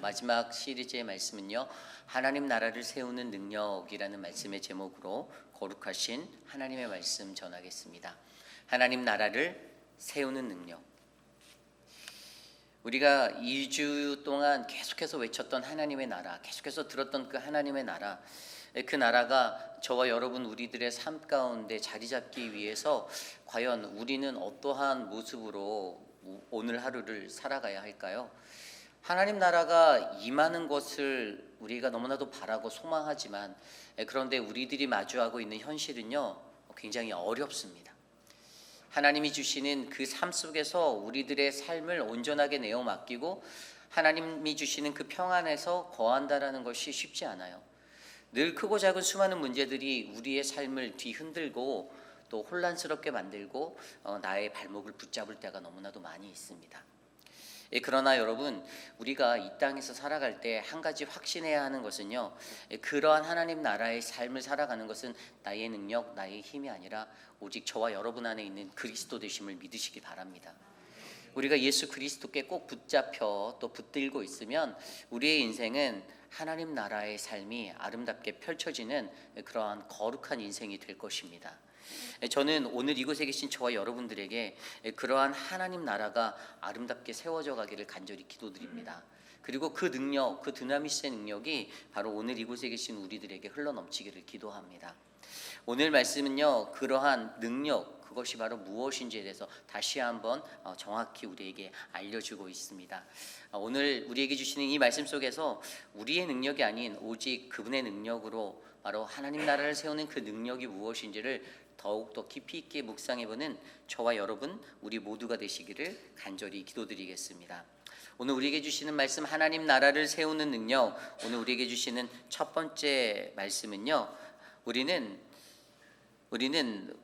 마지막 시리즈의 말씀은요, 하나님 나라를 세우는 능력이라는 말씀의 제목으로 거룩하신 하나님의 말씀 전하겠습니다. 하나님 나라를 세우는 능력. 우리가 2주 동안 계속해서 외쳤던 하나님의 나라, 계속해서 들었던 그 하나님의 나라, 그 나라가 저와 여러분 우리들의 삶 가운데 자리 잡기 위해서 과연 우리는 어떠한 모습으로 오늘 하루를 살아가야 할까요? 하나님 나라가 임하는 것을 우리가 너무나도 바라고 소망하지만, 그런데 우리들이 마주하고 있는 현실은요, 굉장히 어렵습니다. 하나님이 주시는 그 삶 속에서 우리들의 삶을 온전하게 내어 맡기고 하나님이 주시는 그 평안에서 거한다라는 것이 쉽지 않아요. 늘 크고 작은 수많은 문제들이 우리의 삶을 뒤흔들고 또 혼란스럽게 만들고 나의 발목을 붙잡을 때가 너무나도 많이 있습니다. 그러나 여러분, 우리가 이 땅에서 살아갈 때 한 가지 확신해야 하는 것은요, 그러한 하나님 나라의 삶을 살아가는 것은 나의 능력, 나의 힘이 아니라 오직 저와 여러분 안에 있는 그리스도 되심을 믿으시기 바랍니다. 우리가 예수 그리스도께 꼭 붙잡혀 또 붙들고 있으면 우리의 인생은 하나님 나라의 삶이 아름답게 펼쳐지는 그러한 거룩한 인생이 될 것입니다. 저는 오늘 이곳에 계신 저와 여러분들에게 그러한 하나님 나라가 아름답게 세워져 가기를 간절히 기도드립니다. 그리고 그 능력, 그 드나미스의 능력이 바로 오늘 이곳에 계신 우리들에게 흘러넘치기를 기도합니다. 오늘 말씀은요, 그러한 능력, 그것이 바로 무엇인지에 대해서 다시 한번 정확히 우리에게 알려주고 있습니다. 오늘 우리에게 주시는 이 말씀 속에서 우리의 능력이 아닌 오직 그분의 능력으로 바로 하나님 나라를 세우는 그 능력이 무엇인지를 더욱더 깊이 있게 묵상해보는 저와 여러분 우리 모두가 되시기를 간절히 기도드리겠습니다. 오늘 우리에게 주시는 말씀, 하나님 나라를 세우는 능력, 오늘 우리에게 주시는 첫 번째 말씀은요, 우리는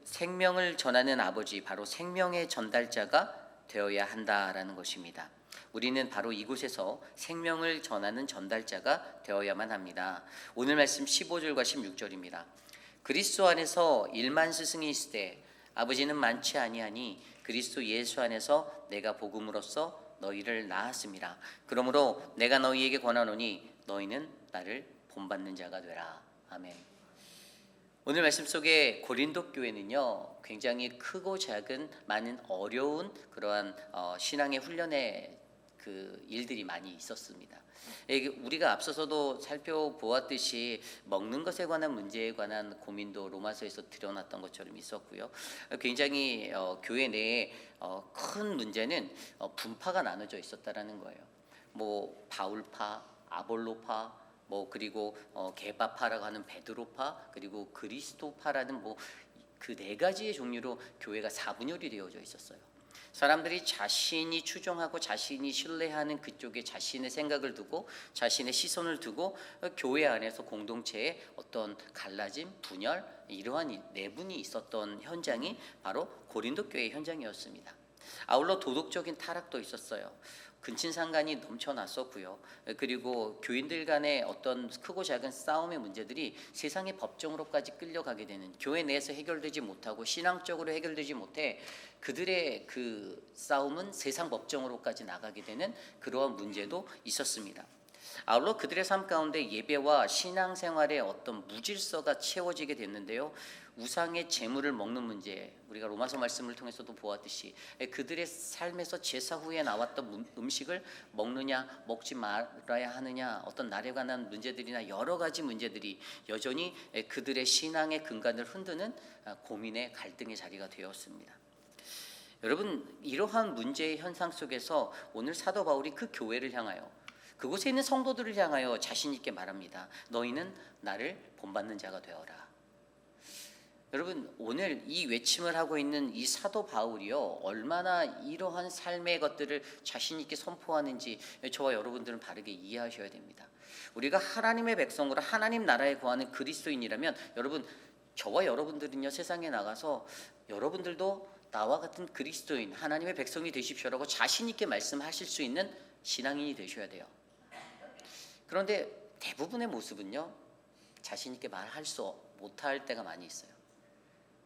생명을 전하는 아버지, 바로 생명의 전달자가 되어야 한다라는 것입니다. 우리는 바로 이곳에서 생명을 전하는 전달자가 되어야만 합니다. 오늘 말씀 15절과 16절입니다. 그리스도 안에서 1만 스승이 있으되 아버지는 많지 아니하니 그리스도 예수 안에서 내가 복음으로써 너희를 낳았음이라. 그러므로 내가 너희에게 권하노니 너희는 나를 본받는 자가 되라. 아멘. 오늘 말씀 속에 고린도 교회는요, 굉장히 크고 작은 많은 어려운 그러한 신앙의 훈련의 그 일들이 많이 있었습니다. 우리가 앞서서도 살펴보았듯이 먹는 것에 관한 문제에 관한 고민도 로마서에서 드러났던 것처럼 있었고요. 굉장히 교회 내에 큰 문제는 분파가 나눠져 있었다라는 거예요. 뭐 바울파, 아볼로파, 그리고 게바파라고 하는 베드로파, 그리고 그리스도파라는 그 네 가지의 종류로 교회가 사분열이 되어져 있었어요. 사람들이 자신이 추종하고 자신이 신뢰하는 그쪽에 자신의 생각을 두고 자신의 시선을 두고 교회 안에서 공동체에 어떤 갈라짐, 분열, 이러한 내분이 있었던 현장이 바로 고린도 교회의 현장이었습니다. 아울러 도덕적인 타락도 있었어요. 근친상간이 넘쳐났었고요. 그리고 교인들 간의 어떤 크고 작은 싸움의 문제들이 세상의 법정으로까지 끌려가게 되는, 교회 내에서 해결되지 못하고 신앙적으로 해결되지 못해 그들의 그 싸움은 세상 법정으로까지 나가게 되는 그러한 문제도 있었습니다. 아울러 그들의 삶 가운데 예배와 신앙생활의 어떤 무질서가 채워지게 됐는데요, 우상의 제물을 먹는 문제, 우리가 로마서 말씀을 통해서도 보았듯이 그들의 삶에서 제사 후에 나왔던 음식을 먹느냐 먹지 말아야 하느냐, 어떤 날에 관한 문제들이나 여러 가지 문제들이 여전히 그들의 신앙의 근간을 흔드는 고민의 갈등의 자리가 되었습니다. 여러분, 이러한 문제의 현상 속에서 오늘 사도 바울이 그 교회를 향하여, 그곳에 있는 성도들을 향하여 자신 있게 말합니다. 너희는 나를 본받는 자가 되어라. 여러분, 오늘 이 외침을 하고 있는 이 사도 바울이요, 얼마나 이러한 삶의 것들을 자신 있게 선포하는지 저와 여러분들은 바르게 이해하셔야 됩니다. 우리가 하나님의 백성으로 하나님 나라에 거하는 그리스도인이라면, 여러분, 저와 여러분들은요, 세상에 나가서 여러분들도 나와 같은 그리스도인, 하나님의 백성이 되십시오라고 자신 있게 말씀하실 수 있는 신앙인이 되셔야 돼요. 그런데 대부분의 모습은요, 자신 있게 말할 수 못할 때가 많이 있어요.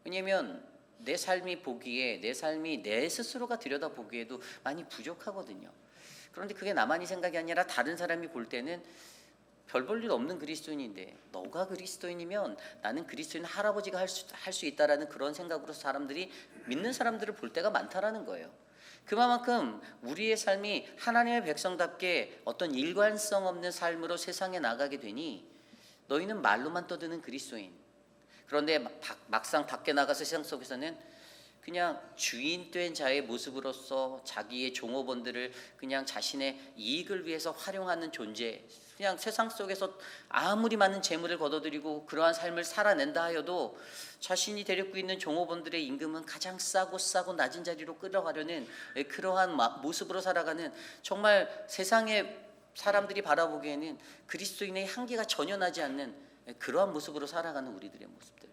왜냐하면 내 삶이 보기에, 내 삶이 내 스스로가 들여다보기에도 많이 부족하거든요. 그런데 그게 나만이 생각이 아니라 다른 사람이 볼 때는 별 볼 일 없는 그리스도인인데, 너가 그리스도인이면 나는 그리스도인 할아버지가 할 수 있다라는 그런 생각으로 사람들이, 믿는 사람들을 볼 때가 많다라는 거예요. 그만큼 우리의 삶이 하나님의 백성답게 어떤 일관성 없는 삶으로 세상에 나가게 되니, 너희는 말로만 떠드는 그리스도인, 그런데 막상 밖에 나가서 세상 속에서는 그냥 주인된 자의 모습으로서 자기의 종업원들을 그냥 자신의 이익을 위해서 활용하는 존재, 그냥 세상 속에서 아무리 많은 재물을 거둬들이고 그러한 삶을 살아낸다 하여도 자신이 데리고 있는 종업원들의 임금은 가장 싸고 낮은 자리로 끌어가려는 그러한 모습으로 살아가는, 정말 세상의 사람들이 바라보기에는 그리스도인의 향기가 전혀 나지 않는 그러한 모습으로 살아가는 우리들의 모습들.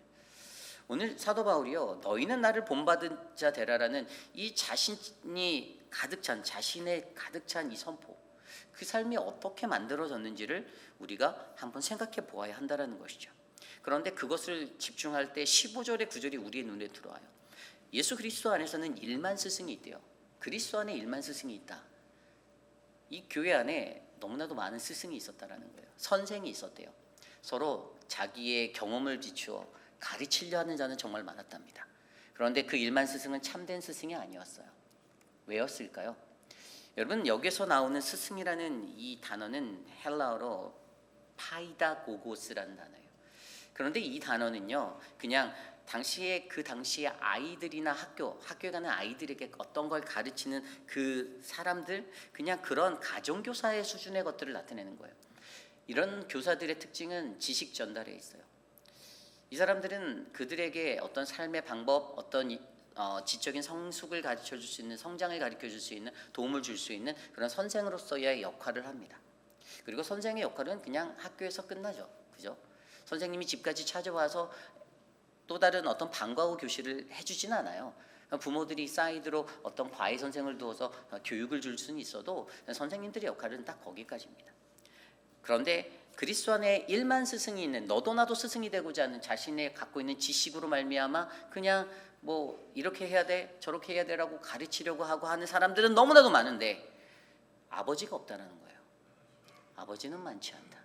오늘 사도 바울이요, 너희는 나를 본받은 자 되라라는 이 자신이 가득 찬, 자신의 가득 찬 이 선포, 그 삶이 어떻게 만들어졌는지를 우리가 한번 생각해 보아야 한다는 것이죠. 그런데 그것을 집중할 때 15절의 구절이 우리의 눈에 들어와요. 예수 그리스도 안에서는 1만 스승이 있대요. 그리스도 안에 1만 스승이 있다. 이 교회 안에 너무나도 많은 스승이 있었다라는 거예요. 선생이 있었대요. 서로 자기의 경험을 비추어 가르치려 하는 자는 정말 많았답니다. 그런데 그 1만 스승은 참된 스승이 아니었어요. 왜였을까요? 여러분, 여기서 나오는 스승이라는 이 단어는 헬라어로 파이다고고스라는 단어예요. 그런데 이 단어는요, 그냥 그 당시에 아이들이나 학교에 가는 아이들에게 어떤 걸 가르치는 그 사람들, 그냥 그런 가정교사의 수준의 것들을 나타내는 거예요. 이런 교사들의 특징은 지식 전달에 있어요. 이 사람들은 그들에게 어떤 삶의 방법, 어떤 지적인 성숙을 가르쳐 줄 수 있는, 성장을 가르쳐 줄 수 있는, 도움을 줄 수 있는 그런 선생으로서의 역할을 합니다. 그리고 선생의 역할은 그냥 학교에서 끝나죠. 그죠? 선생님이 집까지 찾아와서 또 다른 어떤 방과 후 교실을 해주진 않아요. 부모들이 사이드로 어떤 과외 선생을 두어서 교육을 줄 수는 있어도 선생님들의 역할은 딱 거기까지입니다. 그런데 그리스도 안에 1만 스승이 있는, 너도 나도 스승이 되고자 하는 자신의 갖고 있는 지식으로 말미암아 그냥 뭐 이렇게 해야 돼 저렇게 해야 돼라고 가르치려고 하고 하는 사람들은 너무나도 많은데 아버지가 없다는 거예요. 아버지는 많지 않다.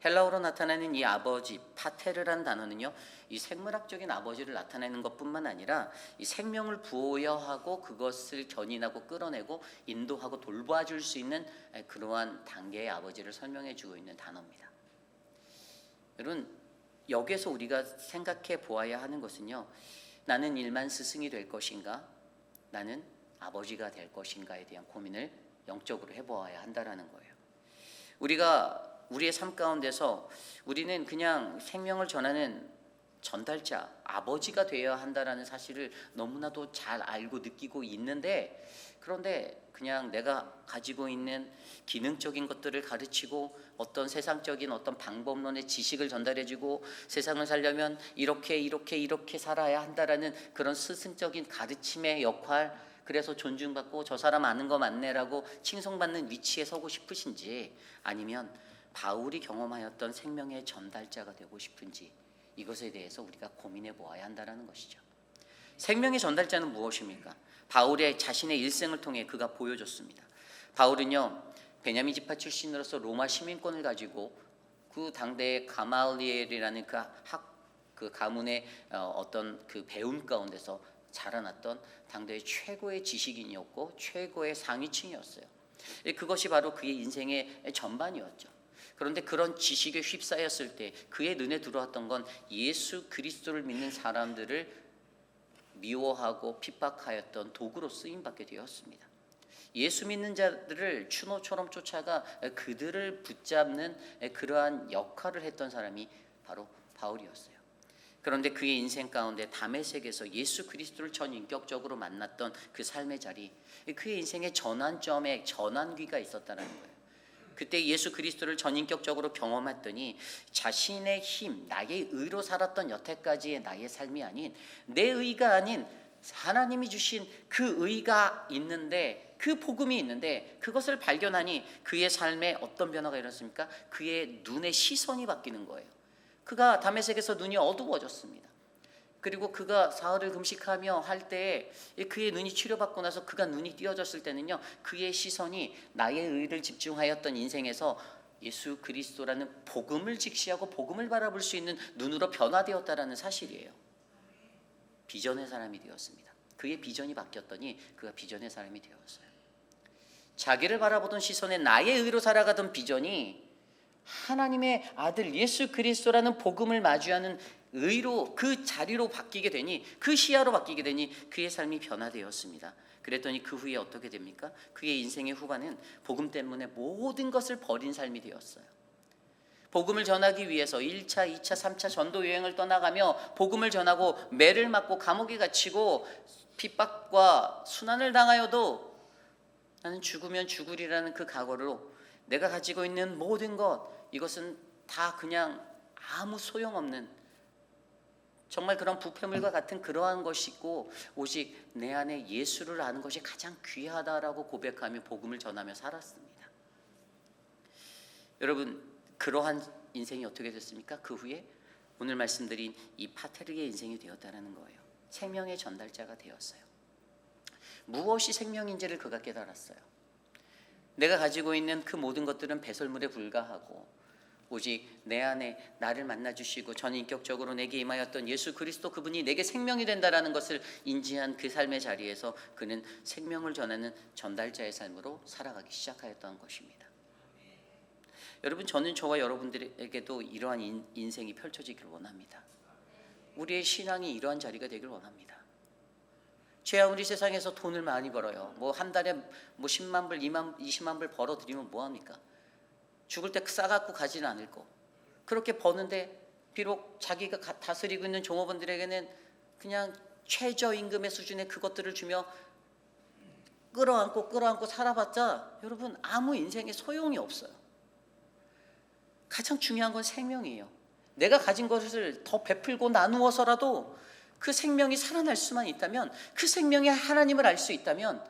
헬라어로 나타나는 이 아버지, 파테르란 단어는요, 이 생물학적인 아버지를 나타내는 것뿐만 아니라 이 생명을 부여하고 그것을 견인하고 끌어내고 인도하고 돌봐줄 수 있는 그러한 단계의 아버지를 설명해주고 있는 단어입니다. 여러분, 여기에서 우리가 생각해 보아야 하는 것은요, 나는 1만 스승이 될 것인가, 나는 아버지가 될 것인가에 대한 고민을 영적으로 해보아야 한다는 거예요. 우리가 우리의 삶 가운데서 우리는 그냥 생명을 전하는 전달자, 아버지가 되어야 한다는 사실을 너무나도 잘 알고 느끼고 있는데, 그런데 그냥 내가 가지고 있는 기능적인 것들을 가르치고 어떤 세상적인 어떤 방법론의 지식을 전달해주고 세상을 살려면 이렇게 살아야 한다라는 그런 스승적인 가르침의 역할, 그래서 존중받고 저 사람 아는 거 맞네라고 칭송받는 위치에 서고 싶으신지, 아니면 바울이 경험하였던 생명의 전달자가 되고 싶은지, 이것에 대해서 우리가 고민해 보아야 한다는 것이죠. 생명의 전달자는 무엇입니까? 바울의 자신의 일생을 통해 그가 보여줬습니다. 바울은요, 베냐민 지파 출신으로서 로마 시민권을 가지고 그 당대의 가말리엘이라는 그 가문의 어떤 그 배움 가운데서 자라났던 당대의 최고의 지식인이었고 최고의 상위층이었어요. 그것이 바로 그의 인생의 전반이었죠. 그런데 그런 지식에 휩싸였을 때 그의 눈에 들어왔던 건 예수 그리스도를 믿는 사람들을 미워하고 핍박하였던 도구로 쓰임받게 되었습니다. 예수 믿는 자들을 추노처럼 쫓아가 그들을 붙잡는 그러한 역할을 했던 사람이 바로 바울이었어요. 그런데 그의 인생 가운데 다메섹에서 예수 그리스도를 전인격적으로 만났던 그 삶의 자리, 그의 인생의 전환점에 전환기가 있었다는 거예요. 그때 예수 그리스도를 전인격적으로 경험했더니 자신의 힘, 나의 의로 살았던 여태까지의 나의 삶이 아닌, 내 의가 아닌 하나님이 주신 그 의가 있는데, 그 복음이 있는데, 그것을 발견하니 그의 삶에 어떤 변화가 일어났습니까? 그의 눈의 시선이 바뀌는 거예요. 그가 다메섹에서 눈이 어두워졌습니다. 그리고 그가 사흘을 금식하며 할 때에 그의 눈이 치료받고 나서 그가 눈이 띄어졌을 때는요, 그의 시선이 나의 의를 집중하였던 인생에서 예수 그리스도라는 복음을 직시하고 복음을 바라볼 수 있는 눈으로 변화되었다라는 사실이에요. 비전의 사람이 되었습니다. 그의 비전이 바뀌었더니 그가 비전의 사람이 되었어요. 자기를 바라보던 시선에 나의 의로 살아가던 비전이 하나님의 아들 예수 그리스도라는 복음을 마주하는 의로, 그 자리로 바뀌게 되니, 그 시야로 바뀌게 되니 그의 삶이 변화되었습니다. 그랬더니 그 후에 어떻게 됩니까? 그의 인생의 후반은 복음 때문에 모든 것을 버린 삶이 되었어요. 복음을 전하기 위해서 1차, 2차, 3차 전도 여행을 떠나가며 복음을 전하고 매를 맞고 감옥에 갇히고 핍박과 순환을 당하여도 나는 죽으면 죽으리라는 그 각오로 내가 가지고 있는 모든 것, 이것은 다 그냥 아무 소용없는, 정말 그런 부패물과 같은 그러한 것이고 오직 내 안에 예수를 아는 것이 가장 귀하다라고 고백하며 복음을 전하며 살았습니다. 여러분, 그러한 인생이 어떻게 됐습니까? 그 후에 오늘 말씀드린 이 파테르의 인생이 되었다는 거예요. 생명의 전달자가 되었어요. 무엇이 생명인지를 그가 깨달았어요. 내가 가지고 있는 그 모든 것들은 배설물에 불과하고 오직 내 안에 나를 만나주시고 전인격적으로 내게 임하였던 예수 그리스도, 그분이 내게 생명이 된다라는 것을 인지한 그 삶의 자리에서 그는 생명을 전하는 전달자의 삶으로 살아가기 시작하였던 것입니다. 여러분, 저는 저와 여러분들에게도 이러한 인생이 펼쳐지기를 원합니다. 우리의 신앙이 이러한 자리가 되길 원합니다. 제 아무리 세상에서 돈을 많이 벌어요, 뭐 한 달에 뭐 10만 불, 20만 불 벌어들이면 뭐합니까? 죽을 때 싸갖고 가지는 않을 거. 그렇게 버는데 비록 자기가 다스리고 있는 종업원들에게는 그냥 최저임금의 수준의 그것들을 주며 끌어안고 살아봤자 여러분 아무 인생에 소용이 없어요. 가장 중요한 건 생명이에요. 내가 가진 것을 더 베풀고 나누어서라도 그 생명이 살아날 수만 있다면, 그 생명이 하나님을 알 수 있다면,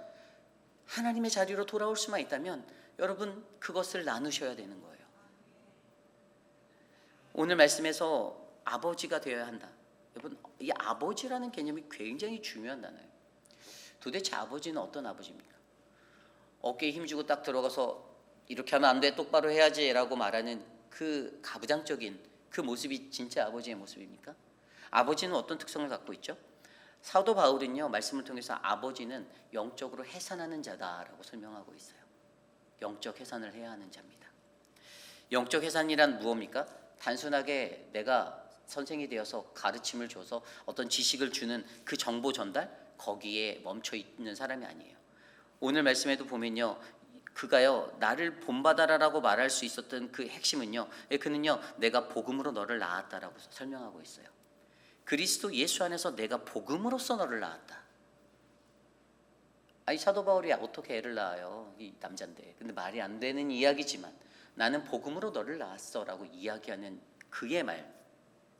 하나님의 자리로 돌아올 수만 있다면 여러분 그것을 나누셔야 되는 거예요. 오늘 말씀에서 아버지가 되어야 한다. 여러분, 이 아버지라는 개념이 굉장히 중요한 단어예요. 도대체 아버지는 어떤 아버지입니까? 어깨에 힘주고 딱 들어가서 이렇게 하면 안 돼, 똑바로 해야지 라고 말하는 그 가부장적인 그 모습이 진짜 아버지의 모습입니까? 아버지는 어떤 특성을 갖고 있죠? 사도 바울은요, 말씀을 통해서 아버지는 영적으로 해산하는 자다라고 설명하고 있어요. 영적 해산을 해야 하는 자입니다. 영적 해산이란 무엇입니까? 단순하게 내가 선생이 되어서 가르침을 줘서 어떤 지식을 주는 그 정보 전달, 거기에 멈춰 있는 사람이 아니에요. 오늘 말씀에도 보면요, 그가요 나를 본받아라라고 말할 수 있었던 그 핵심은요, 그는요 내가 복음으로 너를 낳았다라고 설명하고 있어요. 그리스도 예수 안에서 내가 복음으로써 너를 낳았다. 아니, 사도 바울이 어떻게 애를 낳아요? 이 남잔데. 근데 말이 안 되는 이야기지만 나는 복음으로 너를 낳았어 라고 이야기하는 그의 말.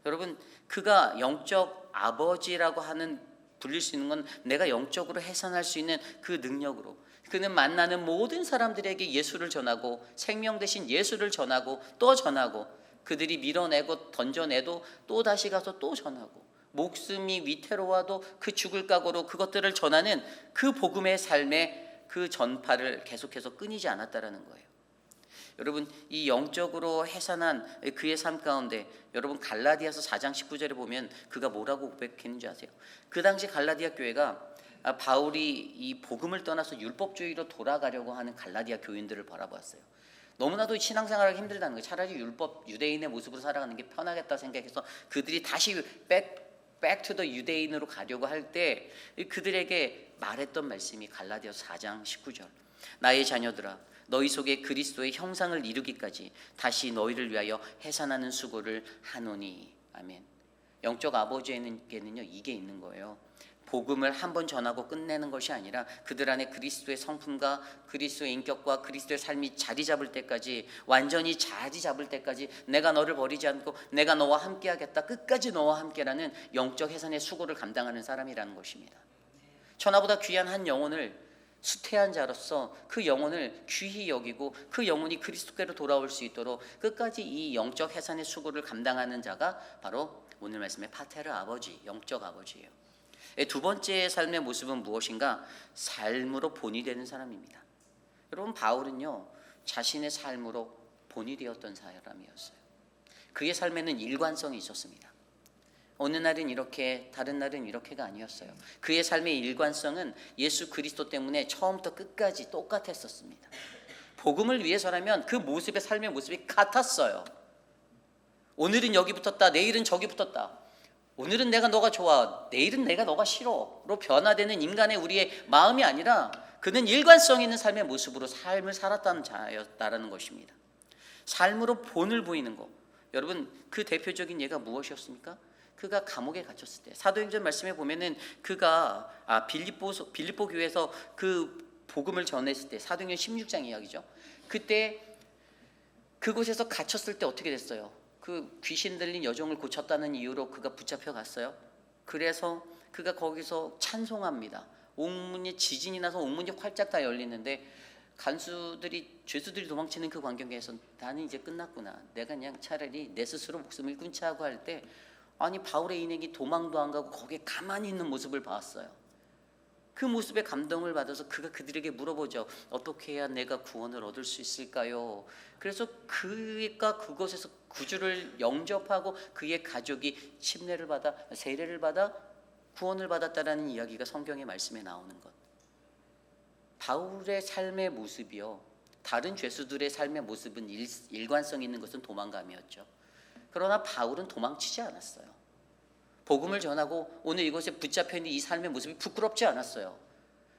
여러분, 그가 영적 아버지라고 하는 불릴 수 있는 건 내가 영적으로 해산할 수 있는 그 능력으로, 그는 만나는 모든 사람들에게 예수를 전하고 생명 대신 예수를 전하고 또 전하고, 그들이 밀어내고 던져내도 또 다시 가서 또 전하고, 목숨이 위태로워도 그 죽을 각오로 그것들을 전하는 그 복음의 삶의 그 전파를 계속해서 끊이지 않았다라는 거예요. 여러분, 이 영적으로 해산한 그의 삶 가운데 여러분 갈라디아서 4장 19절에 보면 그가 뭐라고 고백했는지 아세요? 그 당시 갈라디아 교회가 바울이 이 복음을 떠나서 율법주의로 돌아가려고 하는 갈라디아 교인들을 바라보았어요. 너무나도 신앙생활하기 힘들다는 거예요. 차라리 율법 유대인의 모습으로 살아가는 게 편하겠다 생각해서 그들이 다시 back to the 유대인으로 가려고 할 때 그들에게 말했던 말씀이 갈라디아서 4장 19절. 나의 자녀들아, 너희 속에 그리스도의 형상을 이루기까지 다시 너희를 위하여 해산하는 수고를 하노니. 아멘. 영적 아버지에게는요 이게 있는 거예요. 복음을 한번 전하고 끝내는 것이 아니라 그들 안에 그리스도의 성품과 그리스도의 인격과 그리스도의 삶이 자리 잡을 때까지, 완전히 자리 잡을 때까지 내가 너를 버리지 않고 내가 너와 함께 하겠다, 끝까지 너와 함께라는 영적 해산의 수고를 감당하는 사람이라는 것입니다. 천하보다 귀한 한 영혼을 수태한 자로서 그 영혼을 귀히 여기고 그 영혼이 그리스도께로 돌아올 수 있도록 끝까지 이 영적 해산의 수고를 감당하는 자가 바로 오늘 말씀의 파테르 아버지, 영적 아버지예요. 두 번째 삶의 모습은 무엇인가? 삶으로 본이 되는 사람입니다. 여러분, 바울은요 자신의 삶으로 본이 되었던 사람이었어요. 그의 삶에는 일관성이 있었습니다. 어느 날은 이렇게, 다른 날은 이렇게가 아니었어요. 그의 삶의 일관성은 예수 그리스도 때문에 처음부터 끝까지 똑같았었습니다. 복음을 위해서라면 그 모습의 삶의 모습이 같았어요. 오늘은 여기 붙었다, 내일은 저기 붙었다. 오늘은 내가 너가 좋아, 내일은 내가 너가 싫어로 변화되는 인간의 우리의 마음이 아니라 그는 일관성 있는 삶의 모습으로 삶을 살았다는 자였다라는 것입니다. 삶으로 본을 보이는 것. 여러분, 그 대표적인 예가 무엇이었습니까? 그가 감옥에 갇혔을 때, 사도행전 말씀에 보면은 그가 빌립보 교회에서 그 복음을 전했을 때, 사도행전 16장 이야기죠. 그때 그곳에서 갇혔을 때 어떻게 됐어요? 그 귀신 들린 여종을 고쳤다는 이유로 그가 붙잡혀 갔어요. 그래서 그가 거기서 찬송합니다. 옥문이 지진이 나서 옥문이 활짝 다 열리는데 죄수들이 도망치는 그 광경에서 나는 이제 끝났구나. 내가 그냥 차라리 내 스스로 목숨을 끊자 하고 할 때, 아니 바울의 인행이 도망도 안 가고 거기에 가만히 있는 모습을 봤어요. 그 모습에 감동을 받아서 그가 그들에게 물어보죠. 어떻게 해야 내가 구원을 얻을 수 있을까요? 그래서 그가 그곳에서 구주를 영접하고 그의 가족이 침례를 받아 세례를 받아 구원을 받았다라는 이야기가 성경의 말씀에 나오는 것. 바울의 삶의 모습이요, 다른 죄수들의 삶의 모습은 일관성 있는 것은 도망감이었죠. 그러나 바울은 도망치지 않았어요. 복음을 전하고 오늘 이곳에 붙잡혀 있는 이 삶의 모습이 부끄럽지 않았어요.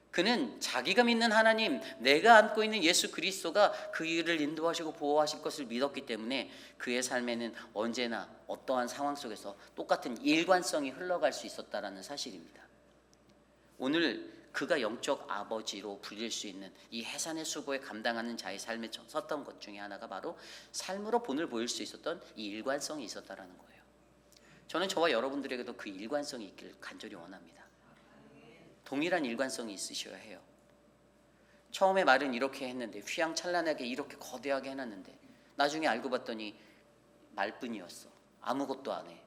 그는 자기가 믿는 하나님, 내가 안고 있는 예수 그리스도가 그 일을 인도하시고 보호하실 것을 믿었기 때문에 그의 삶에는 언제나 어떠한 상황 속에서 똑같은 일관성이 흘러갈 수 있었다라는 사실입니다. 오늘 그가 영적 아버지로 불릴 수 있는 이 해산의 수고에 감당하는 자의 삶에 섰던 것 중에 하나가 바로 삶으로 본을 보일 수 있었던 이 일관성이 있었다라는 거예요. 저는 저와 여러분들에게도 그 일관성이 있길 간절히 원합니다. 동일한 일관성이 있으셔야 해요. 처음에 말은 이렇게 했는데, 휘황찬란하게 이렇게 거대하게 해놨는데 나중에 알고 봤더니 말뿐이었어. 아무것도 안 해.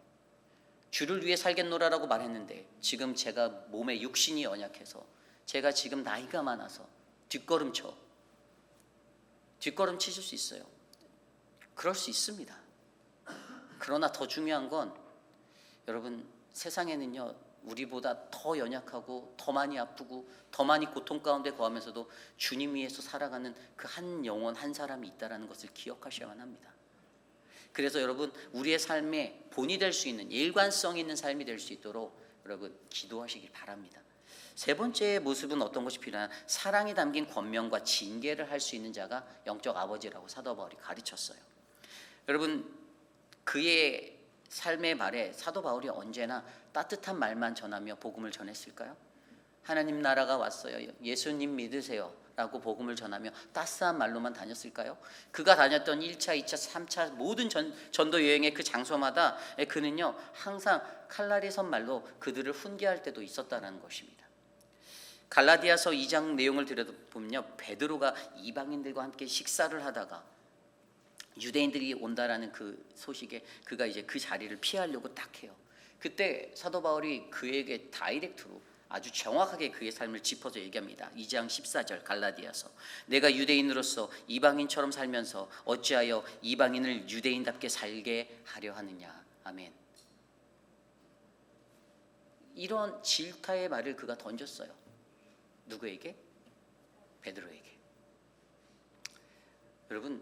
주를 위해 살겠노라라고 말했는데 지금 제가 몸에 육신이 연약해서, 제가 지금 나이가 많아서 뒷걸음치실 수 있어요. 그럴 수 있습니다. 그러나 더 중요한 건, 여러분, 세상에는요 우리보다 더 연약하고 더 많이 아프고 더 많이 고통 가운데 거하면서도 주님 위해서 살아가는 그 한 영혼 한 사람이 있다는 것을 기억하셔야만 합니다. 그래서 여러분, 우리의 삶에 본이 될 수 있는, 일관성 있는 삶이 될 수 있도록 여러분 기도하시길 바랍니다. 세 번째 모습은 어떤 것이 필요하냐? 사랑이 담긴 권면과 징계를 할 수 있는 자가 영적 아버지라고 사도 바울이 가르쳤어요. 여러분, 그의 삶의 말에 사도 바울이 언제나 따뜻한 말만 전하며 복음을 전했을까요? 하나님 나라가 왔어요, 예수님 믿으세요 라고 복음을 전하며 따스한 말로만 다녔을까요? 그가 다녔던 1차, 2차, 3차 모든 전도 여행의 그 장소마다 그는요 항상 칼날이 선 말로 그들을 훈계할 때도 있었다는 것입니다. 갈라디아서 2장 내용을 들여다보면요, 베드로가 이방인들과 함께 식사를 하다가 유대인들이 온다라는 그 소식에 그가 이제 그 자리를 피하려고 딱 해요. 그때 사도 바울이 그에게 다이렉트로 아주 정확하게 그의 삶을 짚어서 얘기합니다. 2장 14절 갈라디아서, 내가 유대인으로서 이방인처럼 살면서 어찌하여 이방인을 유대인답게 살게 하려 하느냐. 아멘. 이런 질타의 말을 그가 던졌어요. 누구에게? 베드로에게. 여러분,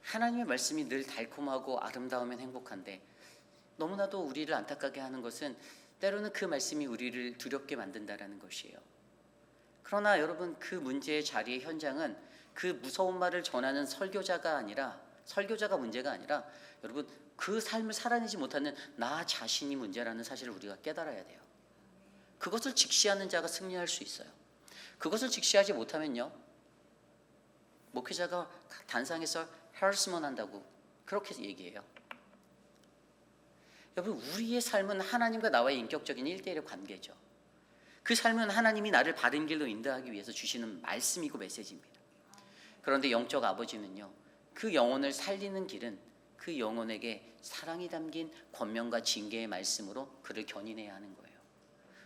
하나님의 말씀이 늘 달콤하고 아름다우면 행복한데 너무나도 우리를 안타깝게 하는 것은 때로는 그 말씀이 우리를 두렵게 만든다라는 것이에요. 그러나 여러분, 그 문제의 자리의 현장은 그 무서운 말을 전하는 설교자가 문제가 아니라 여러분, 그 삶을 살아내지 못하는 나 자신이 문제라는 사실을 우리가 깨달아야 돼요. 그것을 직시하는 자가 승리할 수 있어요. 그것을 직시하지 못하면요, 목회자가 단상에서 헤럴스먼 한다고 그렇게 얘기해요. 여러분, 우리의 삶은 하나님과 나와의 인격적인 1대1의 관계죠. 그 삶은 하나님이 나를 바른 길로 인도하기 위해서 주시는 말씀이고 메시지입니다. 그런데 영적 아버지는요, 그 영혼을 살리는 길은 그 영혼에게 사랑이 담긴 권면과 징계의 말씀으로 그를 견인해야 하는 거예요.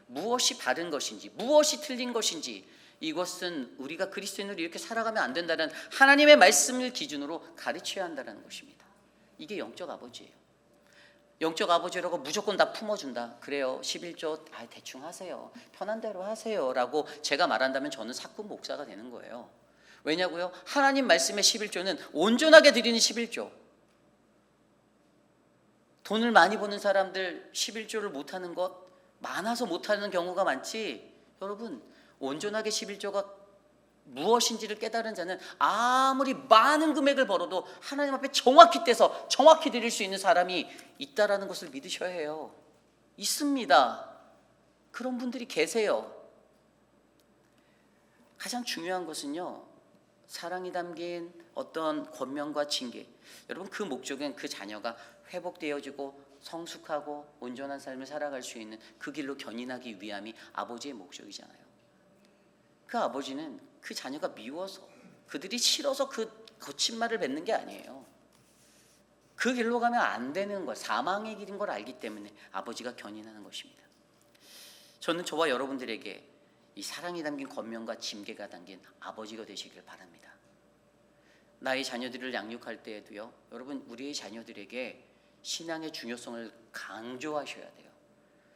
무엇이 바른 것인지, 무엇이 틀린 것인지, 이것은 우리가 그리스도인으로 이렇게 살아가면 안 된다는 하나님의 말씀을 기준으로 가르쳐야 한다는 것입니다. 이게 영적 아버지예요. 영적 아버지라고 무조건 다 품어준다. 그래요, 11조 대충 하세요, 편한 대로 하세요 라고 제가 말한다면 저는 사꾼 목사가 되는 거예요. 왜냐고요? 하나님 말씀의 11조는 온전하게 드리는 11조. 돈을 많이 버는 사람들 11조를 못하는 것, 많아서 못하는 경우가 많지. 여러분, 온전하게 11조가 무엇인지를 깨달은 자는 아무리 많은 금액을 벌어도 하나님 앞에 정확히 떼서 정확히 드릴 수 있는 사람이 있다라는 것을 믿으셔야 해요. 있습니다. 그런 분들이 계세요. 가장 중요한 것은요, 사랑이 담긴 어떤 권면과 징계, 여러분 그 목적은 그 자녀가 회복되어지고 성숙하고 온전한 삶을 살아갈 수 있는 그 길로 견인하기 위함이 아버지의 목적이잖아요. 그 아버지는 그 자녀가 미워서, 그들이 싫어서 그 거친 말을 뱉는 게 아니에요. 그 길로 가면 안 되는 걸, 사망의 길인 걸 알기 때문에 아버지가 견인하는 것입니다. 저는 저와 여러분들에게 이 사랑이 담긴 권면과 징계가 담긴 아버지가 되시기를 바랍니다. 나의 자녀들을 양육할 때에도요, 여러분 우리의 자녀들에게 신앙의 중요성을 강조하셔야 돼요.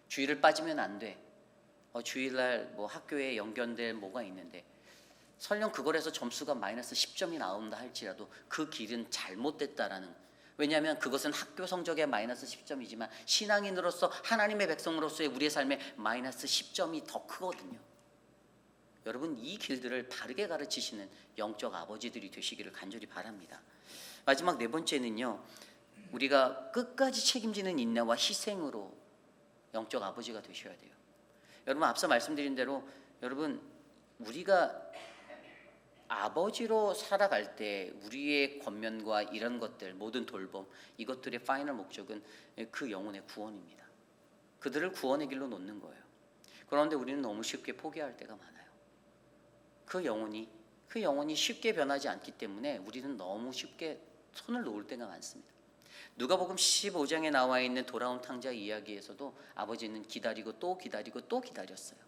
주일을 빠지면 안 돼. 주일날 뭐 학교에 연결될 뭐가 있는데 설령 그걸 해서 점수가 마이너스 10점이 나온다 할지라도 그 길은 잘못됐다라는, 왜냐하면 그것은 학교 성적의 마이너스 10점이지만 신앙인으로서 하나님의 백성으로서의 우리의 삶에 마이너스 10점이 더 크거든요. 여러분 이 길들을 바르게 가르치시는 영적 아버지들이 되시기를 간절히 바랍니다. 마지막 네 번째는요, 우리가 끝까지 책임지는 인내와 희생으로 영적 아버지가 되셔야 돼요. 여러분 앞서 말씀드린 대로 여러분 우리가 아버지로 살아갈 때 우리의 권면과 이런 것들, 모든 돌봄, 이것들의 파이널 목적은 그 영혼의 구원입니다. 그들을 구원의 길로 놓는 거예요. 그런데 우리는 너무 쉽게 포기할 때가 많아요. 그 영혼이 쉽게 변하지 않기 때문에 우리는 너무 쉽게 손을 놓을 때가 많습니다. 누가복음 15장에 나와 있는 돌아온 탕자 이야기에서도 아버지는 기다리고 또 기다리고 또 기다렸어요.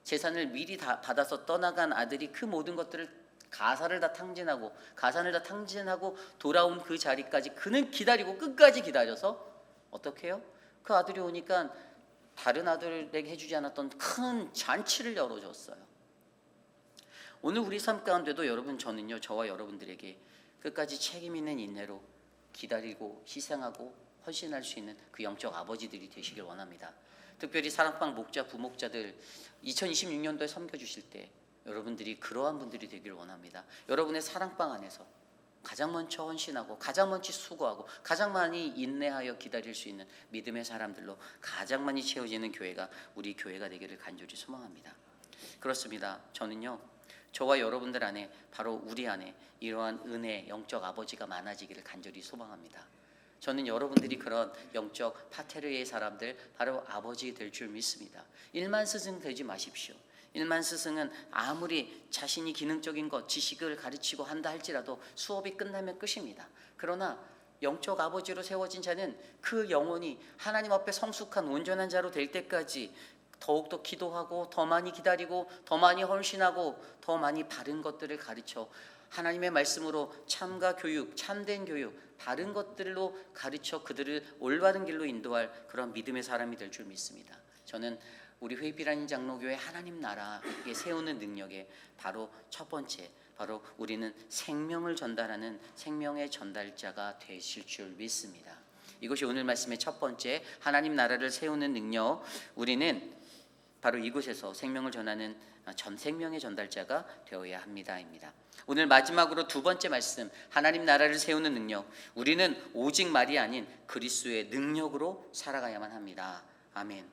재산을 미리 다 받아서 떠나간 아들이 그 모든 것들을 가산을 다 탕진하고 돌아온 그 자리까지 그는 기다리고 끝까지 기다려서 어떻게 해요? 그 아들이 오니까 다른 아들에게 해주지 않았던 큰 잔치를 열어줬어요. 오늘 우리 삶 가운데도 여러분, 저는요, 저와 여러분들에게 끝까지 책임 있는 인내로 기다리고 희생하고 헌신할 수 있는 그 영적 아버지들이 되시길 원합니다. 특별히 사랑방 목자, 부목자들 2026년도에 섬겨주실 때 여러분들이 그러한 분들이 되길 원합니다. 여러분의 사랑방 안에서 가장 먼저 헌신하고 가장 먼저 수고하고 가장 많이 인내하여 기다릴 수 있는 믿음의 사람들로 가장 많이 채워지는 교회가 우리 교회가 되기를 간절히 소망합니다. 그렇습니다. 저는요, 저와 여러분들 안에, 바로 우리 안에 이러한 은혜, 영적 아버지가 많아지기를 간절히 소망합니다. 저는 여러분들이 그런 영적 파테르의 사람들, 바로 아버지 될 줄 믿습니다. 일만 스승 되지 마십시오. 일만 스승은 아무리 자신이 기능적인 것, 지식을 가르치고 한다 할지라도 수업이 끝나면 끝입니다. 그러나 영적 아버지로 세워진 자는 그 영혼이 하나님 앞에 성숙한 온전한 자로 될 때까지 더욱더 기도하고 더 많이 기다리고 더 많이 헌신하고 더 많이 바른 것들을 가르쳐 하나님의 말씀으로 참가 교육, 참된 교육, 바른 것들로 가르쳐 그들을 올바른 길로 인도할 그런 믿음의 사람이 될 줄 믿습니다. 저는 우리 회비라는 장로교회 하나님 나라에 세우는 능력에 바로 첫 번째, 바로 우리는 생명을 전달하는 생명의 전달자가 되실 줄 믿습니다. 이것이 오늘 말씀의 첫 번째, 하나님 나라를 세우는 능력, 우리는 바로 이곳에서 생명을 전하는 생명의 전달자가 되어야 합니다입니다. 오늘 마지막으로 두 번째 말씀, 하나님 나라를 세우는 능력, 우리는 오직 말이 아닌 그리스도의 능력으로 살아가야만 합니다. 아멘.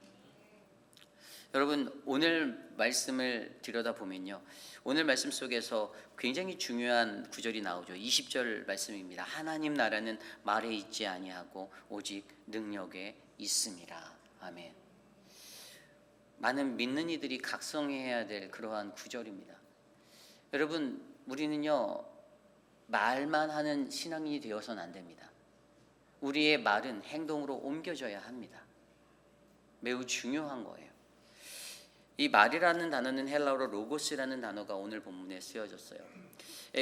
여러분 오늘 말씀을 들여다보면요, 오늘 말씀 속에서 굉장히 중요한 구절이 나오죠. 20절 말씀입니다. 하나님 나라는 말에 있지 아니하고 오직 능력에 있습니다. 아멘. 많은 믿는 이들이 각성해야 될 그러한 구절입니다. 여러분 우리는요, 말만 하는 신앙인이 되어서는 안 됩니다. 우리의 말은 행동으로 옮겨져야 합니다. 매우 중요한 거예요. 이 말이라는 단어는 헬라어로 로고스라는 단어가 오늘 본문에 쓰여졌어요.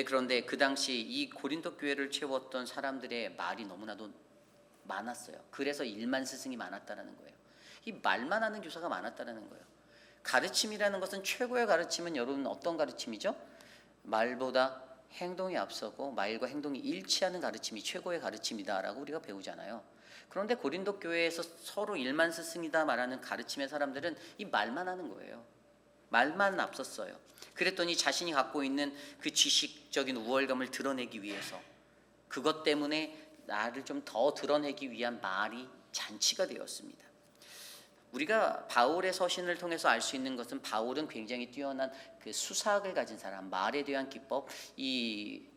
그런데 그 당시 이 고린도 교회를 채웠던 사람들의 말이 너무나도 많았어요. 그래서 일만 스승이 많았다라는 거예요. 이 말만 하는 교사가 많았다라는 거예요. 가르침이라는 것은, 최고의 가르침은 여러분 어떤 가르침이죠? 말보다 행동이 앞서고 말과 행동이 일치하는 가르침이 최고의 가르침이다라고 우리가 배우잖아요. 그런데 고린도 교회에서 서로 일만 스승이다 말하는 가르침의 사람들은 이 말만 하는 거예요. 말만 앞섰어요. 그랬더니 자신이 갖고 있는 그 지식적인 우월감을 드러내기 위해서, 그것 때문에 나를 좀 더 드러내기 위한 말이 잔치가 되었습니다. 우리가 바울의 서신을 통해서 알 수 있는 것은, 바울은 굉장히 뛰어난 그 수사학을 가진 사람, 말에 대한 기법, 이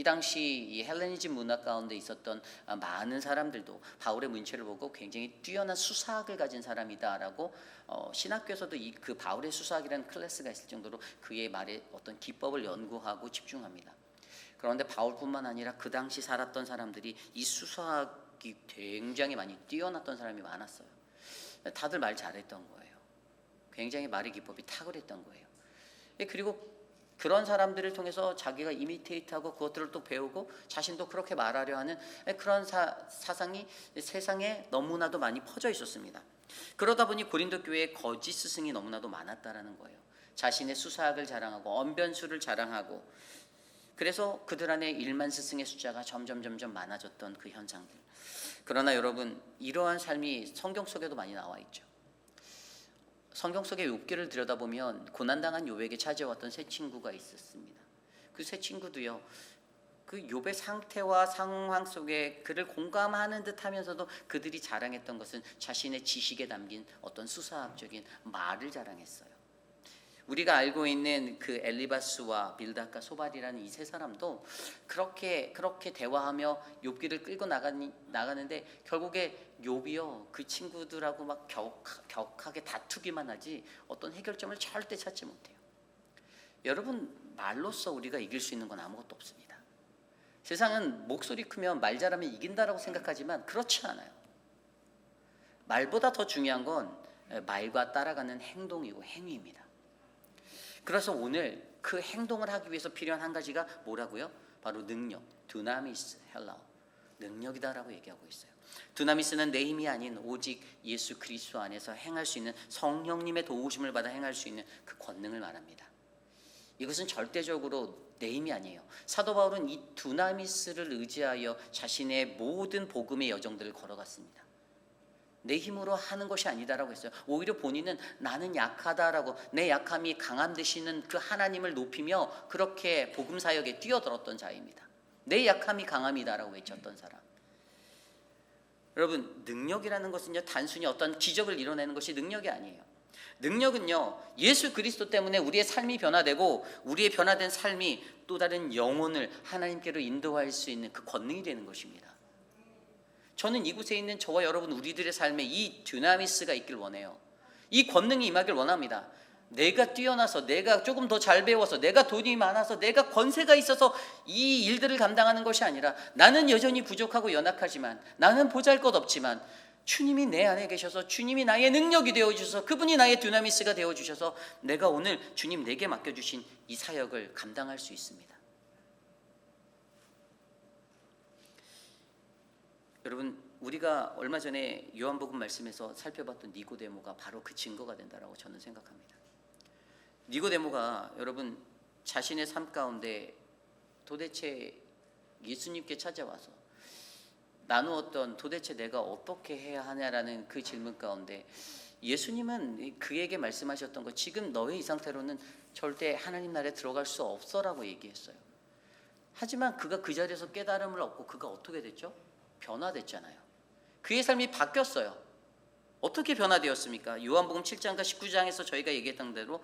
당시 이 헬레니즘 문화 가운데 있었던 많은 사람들도 바울의 문체를 보고 굉장히 뛰어난 수사학을 가진 사람이다라고 신학교에서도 그 바울의 수사학이라는 클래스가 있을 정도로 그의 말의 어떤 기법을 연구하고 집중합니다. 그런데 바울뿐만 아니라 그 당시 살았던 사람들이 이 수사학이 굉장히 많이 뛰어났던 사람이 많았어요. 다들 말 잘했던 거예요. 굉장히 말의 기법이 탁월했던 거예요. 그리고 그런 사람들을 통해서 자기가 이미테이트하고 그것들을 또 배우고 자신도 그렇게 말하려 하는 그런 사상이 세상에 너무나도 많이 퍼져 있었습니다. 그러다 보니 고린도 교회에 거짓 스승이 너무나도 많았다라는 거예요. 자신의 수사학을 자랑하고 언변술을 자랑하고, 그래서 그들 안에 일만 스승의 숫자가 점점 많아졌던 그 현상들. 그러나 여러분, 이러한 삶이 성경 속에도 많이 나와 있죠. 성경 속의 욥기를 들여다보면 고난당한 욥에게 찾아왔던 세 친구가 있었습니다. 그 세 친구도요, 그 욥의 상태와 상황 속에 그를 공감하는 듯 하면서도 그들이 자랑했던 것은 자신의 지식에 담긴 어떤 수사학적인 말을 자랑했어요. 우리가 알고 있는 그 엘리바스와 빌닷과 소발이라는 이 세 사람도 그렇게 대화하며 욥기를 끌고 나가는데 결국에 욥이요, 그 친구들하고 막 격하게 다투기만 하지 어떤 해결점을 절대 찾지 못해요. 여러분, 말로써 우리가 이길 수 있는 건 아무것도 없습니다. 세상은 목소리 크면 말 잘하면 이긴다라고 생각하지만 그렇지 않아요. 말보다 더 중요한 건 말과 따라가는 행동이고 행위입니다. 그래서 오늘 그 행동을 하기 위해서 필요한 한 가지가 뭐라고요? 바로 능력, 두나미스, 헬라어, 능력이다라고 얘기하고 있어요. 두나미스는 내 힘이 아닌 오직 예수 그리스도 안에서 행할 수 있는, 성령님의 도우심을 받아 행할 수 있는 그 권능을 말합니다. 이것은 절대적으로 내 힘이 아니에요. 사도 바울은 이 두나미스를 의지하여 자신의 모든 복음의 여정들을 걸어갔습니다. 내 힘으로 하는 것이 아니다라고 했어요. 오히려 본인은 나는 약하다라고, 내 약함이 강함 되시는 그 하나님을 높이며 그렇게 복음 사역에 뛰어들었던 자입니다. 내 약함이 강함이다라고 외쳤던 사람. 여러분, 능력이라는 것은요, 단순히 어떤 기적을 이뤄내는 것이 능력이 아니에요. 능력은요, 예수 그리스도 때문에 우리의 삶이 변화되고 우리의 변화된 삶이 또 다른 영혼을 하나님께로 인도할 수 있는 그 권능이 되는 것입니다. 저는 이곳에 있는 저와 여러분 우리들의 삶에 이 두나미스가 있길 원해요. 이 권능이 임하길 원합니다. 내가 뛰어나서, 내가 조금 더 잘 배워서, 내가 돈이 많아서, 내가 권세가 있어서 이 일들을 감당하는 것이 아니라, 나는 여전히 부족하고 연약하지만, 나는 보잘것없지만 주님이 내 안에 계셔서 주님이 나의 능력이 되어주셔서, 그분이 나의 두나미스가 되어주셔서 내가 오늘 주님 내게 맡겨주신 이 사역을 감당할 수 있습니다. 여러분, 우리가 얼마 전에 요한복음 말씀에서 살펴봤던 니고데모가 바로 그 증거가 된다라고 저는 생각합니다. 니고데모가 여러분 자신의 삶 가운데 도대체 예수님께 찾아와서 나누었던, 도대체 내가 어떻게 해야 하냐라는 그 질문 가운데 예수님은 그에게 말씀하셨던 것, 지금 너의 이 상태로는 절대 하나님 나라에 들어갈 수 없어라고 얘기했어요. 하지만 그가 그 자리에서 깨달음을 얻고 그가 어떻게 됐죠? 변화됐잖아요. 그의 삶이 바뀌었어요. 어떻게 변화되었습니까? 요한복음 7장과 19장에서 저희가 얘기했던 대로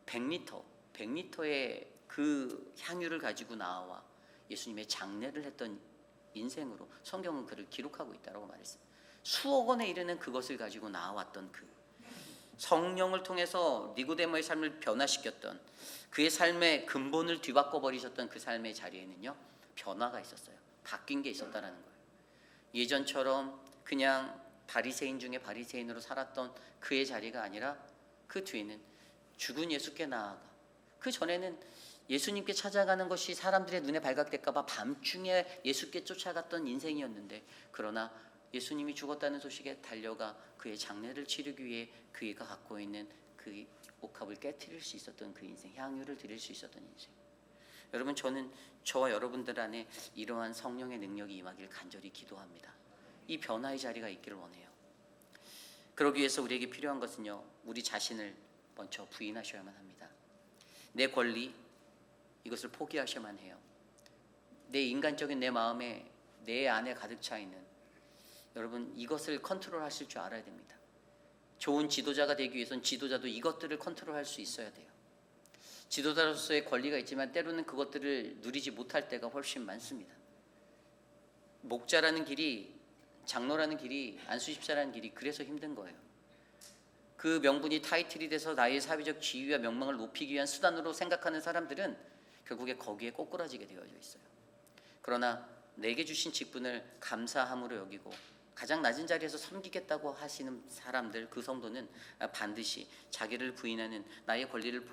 100리터의 그 향유를 가지고 나와 예수님의 장례를 했던 인생으로 성경은 그를 기록하고 있다고 말했어요. 수억 원에 이르는 그것을 가지고 나왔던 그 성령을 통해서 니고데모의 삶을 변화시켰던, 그의 삶의 근본을 뒤바꿔 버리셨던 그 삶의 자리에는요, 변화가 있었어요. 바뀐 게 있었다라는 거예요. 예전처럼 그냥 바리새인 중에 바리새인으로 살았던 그의 자리가 아니라 그 뒤에는 죽은 예수께 나아가, 그 전에는 예수님께 찾아가는 것이 사람들의 눈에 발각될까 봐 밤중에 예수께 쫓아갔던 인생이었는데, 그러나 예수님이 죽었다는 소식에 달려가 그의 장례를 치르기 위해 그가 갖고 있는 그 옥합을 깨트릴 수 있었던 그 인생, 향유를 드릴 수 있었던 인생. 여러분, 저는 저와 여러분들 안에 이러한 성령의 능력이 임하길 간절히 기도합니다. 이 변화의 자리가 있기를 원해요. 그러기 위해서 우리에게 필요한 것은요, 우리 자신을 먼저 부인하셔야만 합니다. 내 권리, 이것을 포기하셔야만 해요. 내 인간적인 내 마음에, 내 안에 가득 차 있는, 여러분, 이것을 컨트롤하실 줄 알아야 됩니다. 좋은 지도자가 되기 위해서는 지도자도 이것들을 컨트롤할 수 있어야 돼요. 지도자로서의 권리가 있지만 때로는 그것들을 누리지 못할 때가 훨씬 많습니다. 목자라는 길이, 장로라는 길이, 안수집사라는 길이 그래서 힘든 거예요. 그 명분이 타이틀이 돼서 나의 사회적 지위와 명망을 높이기 위한 수단으로 생각하는 사람들은 결국에 거기에 꼬꾸라지게 되어져 있어요. 그러나 내게 주신 직분을 감사함으로 여기고 가장 낮은 자리에서 섬기겠다고 하시는 사람들, 그 성도는 반드시 자기를 부인하는, 나의 권리를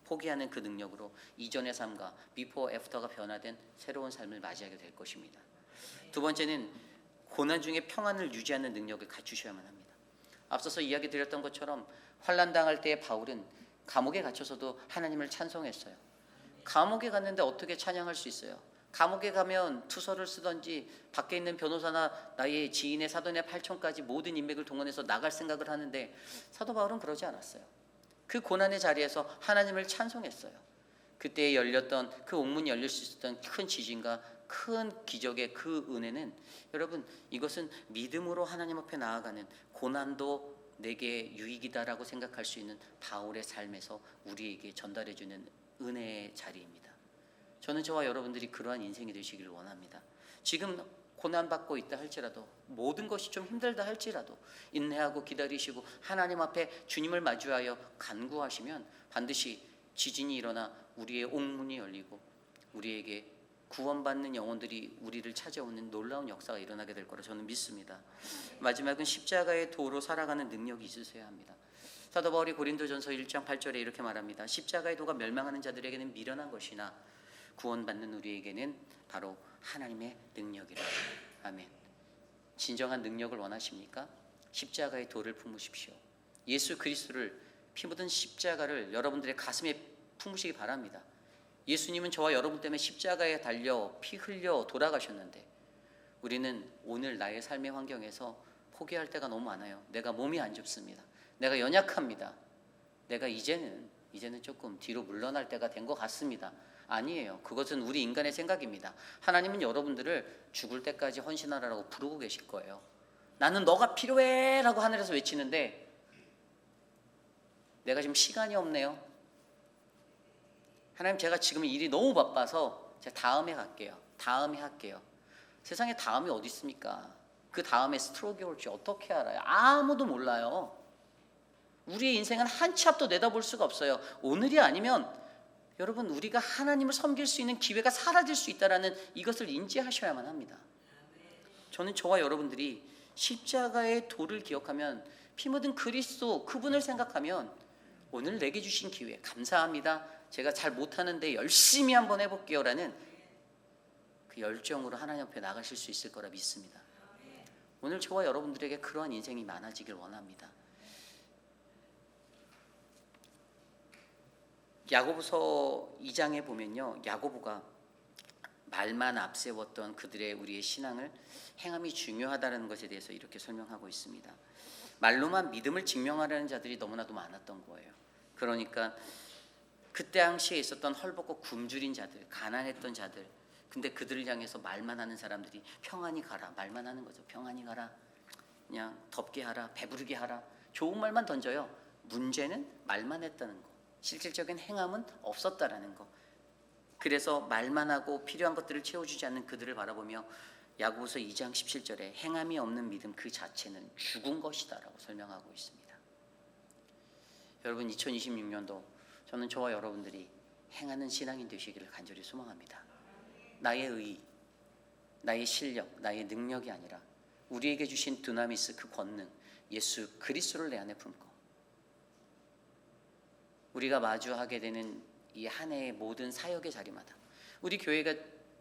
포기하는 그 능력으로 이전의 삶과 비포 애프터가 변화된 새로운 삶을 맞이하게 될 것입니다. 두 번째는 고난 중에 평안을 유지하는 능력을 갖추셔야만 합니다. 앞서서 이야기 드렸던 것처럼 환난 당할 때의 바울은 감옥에 갇혀서도 하나님을 찬송했어요. 감옥에 갔는데 어떻게 찬양할 수 있어요? 감옥에 가면 투서를 쓰던지 밖에 있는 변호사나 나의 지인의 사돈의 8촌까지 모든 인맥을 동원해서 나갈 생각을 하는데, 사도 바울은 그러지 않았어요. 그 고난의 자리에서 하나님을 찬송했어요. 그때 열렸던, 그 옥문이 열릴 수 있었던 큰 지진과 큰 기적의 그 은혜는, 여러분, 이것은 믿음으로 하나님 앞에 나아가는, 고난도 내게 유익이다라고 생각할 수 있는 바울의 삶에서 우리에게 전달해주는 은혜의 자리입니다. 저는 저와 여러분들이 그러한 인생이 되시기를 원합니다. 지금 고난받고 있다 할지라도, 모든 것이 좀 힘들다 할지라도 인내하고 기다리시고 하나님 앞에 주님을 마주하여 간구하시면 반드시 지진이 일어나 우리의 옥문이 열리고 우리에게 구원받는 영혼들이 우리를 찾아오는 놀라운 역사가 일어나게 될 거라 저는 믿습니다. 마지막은 십자가의 도로 살아가는 능력이 있으셔야 합니다. 사도 바울이 고린도전서 1장 8절에 이렇게 말합니다. 십자가의 도가 멸망하는 자들에게는 미련한 것이나 구원받는 우리에게는 바로 하나님의 능력이라. 아멘. 진정한 능력을 원하십니까? 십자가의 도를 품으십시오. 예수 그리스도를, 피 묻은 십자가를 여러분들의 가슴에 품으시기 바랍니다. 예수님은 저와 여러분 때문에 십자가에 달려 피 흘려 돌아가셨는데, 우리는 오늘 나의 삶의 환경에서 포기할 때가 너무 많아요. 내가 몸이 안 좋습니다. 내가 연약합니다. 내가 이제는 조금 뒤로 물러날 때가 된 것 같습니다. 아니에요. 그것은 우리 인간의 생각입니다. 하나님은 여러분들을 죽을 때까지 헌신하라고 부르고 계실 거예요. 나는 너가 필요해 라고 하늘에서 외치는데, 내가 지금 시간이 없네요. 하나님, 제가 지금 일이 너무 바빠서 제가 다음에 갈게요. 다음에 할게요. 세상에 다음이 어디 있습니까? 그 다음에 스트로크가 올지 어떻게 알아요? 아무도 몰라요. 우리의 인생은 한 치 앞도 내다볼 수가 없어요. 오늘이 아니면 여러분, 우리가 하나님을 섬길 수 있는 기회가 사라질 수 있다는 이것을 인지하셔야만 합니다. 저는 저와 여러분들이 십자가의 도를 기억하면, 피 묻은 그리스도, 그분을 생각하면 오늘 내게 주신 기회 감사합니다. 제가 잘 못하는데 열심히 한번 해볼게요 라는 그 열정으로 하나님 앞에 나가실 수 있을 거라 믿습니다. 오늘 저와 여러분들에게 그러한 인생이 많아지길 원합니다. 야고보서 2장에 보면요, 야고보가 말만 앞세웠던 그들의, 우리의 신앙을 행함이 중요하다는 것에 대해서 이렇게 설명하고 있습니다. 말로만 믿음을 증명하려는 자들이 너무나도 많았던 거예요. 그러니까 그때 당시에 있었던 헐벗고 굶주린 자들, 가난했던 자들, 근데 그들을 향해서 말만 하는 사람들이 평안히 가라, 말만 하는 거죠. 평안히 가라, 그냥 덥게 하라, 배부르게 하라, 좋은 말만 던져요. 문제는 말만 했다는 거, 실질적인 행함은 없었다라는 거. 그래서 말만 하고 필요한 것들을 채워주지 않는 그들을 바라보며 야고보서 2장 17절에 행함이 없는 믿음 그 자체는 죽은 것이다 라고 설명하고 있습니다. 여러분, 2026년도 저는 저와 여러분들이 행하는 신앙인 되시기를 간절히 소망합니다. 나의 의, 나의 실력, 나의 능력이 아니라 우리에게 주신 두나미스, 그 권능, 예수 그리스도를 내 안에 품고 우리가 마주하게 되는 이 한 해의 모든 사역의 자리마다, 우리 교회가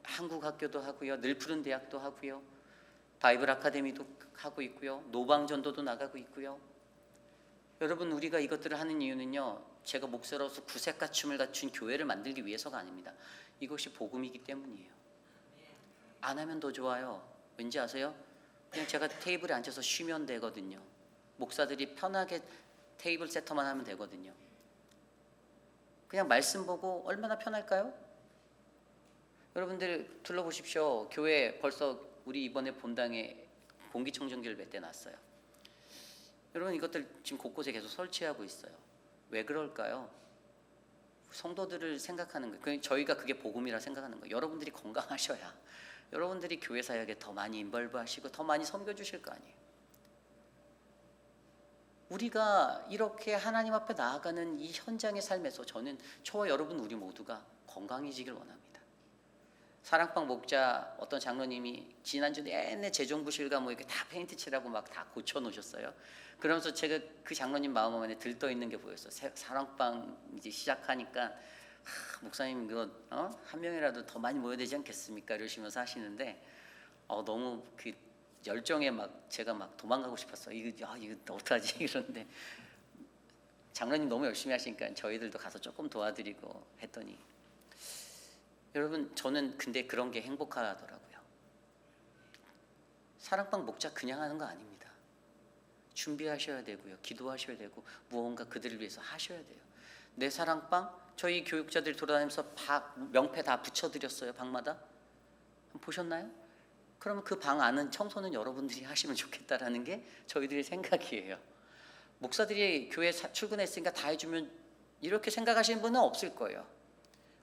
한국 학교도 하고요, 늘푸른 대학도 하고요, 바이블 아카데미도 하고 있고요, 노방전도도 나가고 있고요. 여러분, 우리가 이것들을 하는 이유는요, 제가 목사로서 구색가춤을 갖춘 교회를 만들기 위해서가 아닙니다. 이것이 복음이기 때문이에요. 안 하면 더 좋아요. 왠지 아세요? 그냥 제가 테이블에 앉아서 쉬면 되거든요. 목사들이 편하게 테이블 세터만 하면 되거든요. 그냥 말씀 보고 얼마나 편할까요? 여러분들 둘러보십시오. 교회 벌써 우리 이번에 본당에 공기청정기를 몇 대 놨어요. 여러분, 이것들 지금 곳곳에 계속 설치하고 있어요. 왜 그럴까요? 성도들을 생각하는 거예요. 저희가 그게 복음이라 생각하는 거예요. 여러분들이 건강하셔야 여러분들이 교회 사역에 더 많이 인벌브 하시고 더 많이 섬겨주실 거 아니에요. 우리가 이렇게 하나님 앞에 나아가는 이 현장의 삶에서 저와 여러분, 우리 모두가 건강해지길 원합니다. 사랑방 목자 어떤 장로님이 지난주 내내 재정부실과 뭐 이렇게 다 페인트 칠하고 막 다 고쳐 놓으셨어요. 그러면서 제가 그 장로님 마음 안에 들떠 있는 게 보였어요. 사랑방 이제 시작하니까 목사님 그거 한 명이라도 더 많이 모여야 되지 않겠습니까? 이러시면서 하시는데 너무 그 열정에 막 제가 막 도망가고 싶었어요. 이거 어떡하지? 그런데 장로님 너무 열심히 하시니까 저희들도 가서 조금 도와드리고 했더니, 여러분, 저는 근데 그런 게 행복하더라고요. 사랑방 목자 그냥 하는 거 아닙니다. 준비하셔야 되고요, 기도하셔야 되고 무언가 그들을 위해서 하셔야 돼요. 내 사랑방, 저희 교육자들이 돌아다니면서 명패 다 붙여드렸어요. 방마다 보셨나요? 그러면 그 방 안은 청소는 여러분들이 하시면 좋겠다라는 게 저희들의 생각이에요. 목사들이 교회 출근했으니까 다 해주면 이렇게 생각하시는 분은 없을 거예요.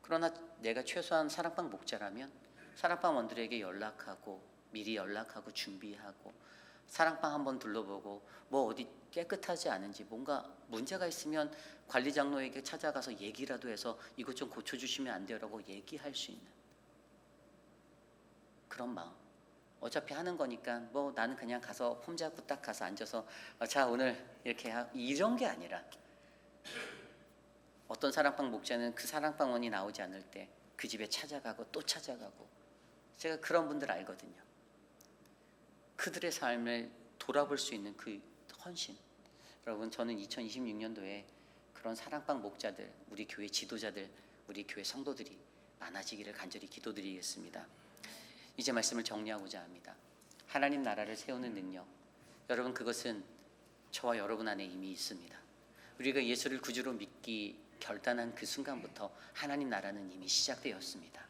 그러나 내가 최소한 사랑방 목자라면 사랑방원들에게 연락하고 미리 연락하고 준비하고 사랑방 한번 둘러보고 뭐 어디 깨끗하지 않은지 뭔가 문제가 있으면 관리장로에게 찾아가서 얘기라도 해서 이것 좀 고쳐주시면 안 돼요 라고 얘기할 수 있는 그런 마음. 어차피 하는 거니까 뭐 나는 그냥 가서 폼 잡고 딱 가서 앉아서 자 오늘 이렇게 이런 게 아니라, 어떤 사랑방 목자는 그 사랑방원이 나오지 않을 때 그 집에 찾아가고 또 찾아가고, 제가 그런 분들 알거든요. 그들의 삶을 돌아볼 수 있는 그 헌신. 여러분, 저는 2026년도에 그런 사랑방 목자들, 우리 교회 지도자들, 우리 교회 성도들이 많아지기를 간절히 기도드리겠습니다. 이제 말씀을 정리하고자 합니다. 하나님 나라를 세우는 능력, 여러분, 그것은 저와 여러분 안에 이미 있습니다. 우리가 예수를 구주로 믿기 결단한 그 순간부터 하나님 나라는 이미 시작되었습니다.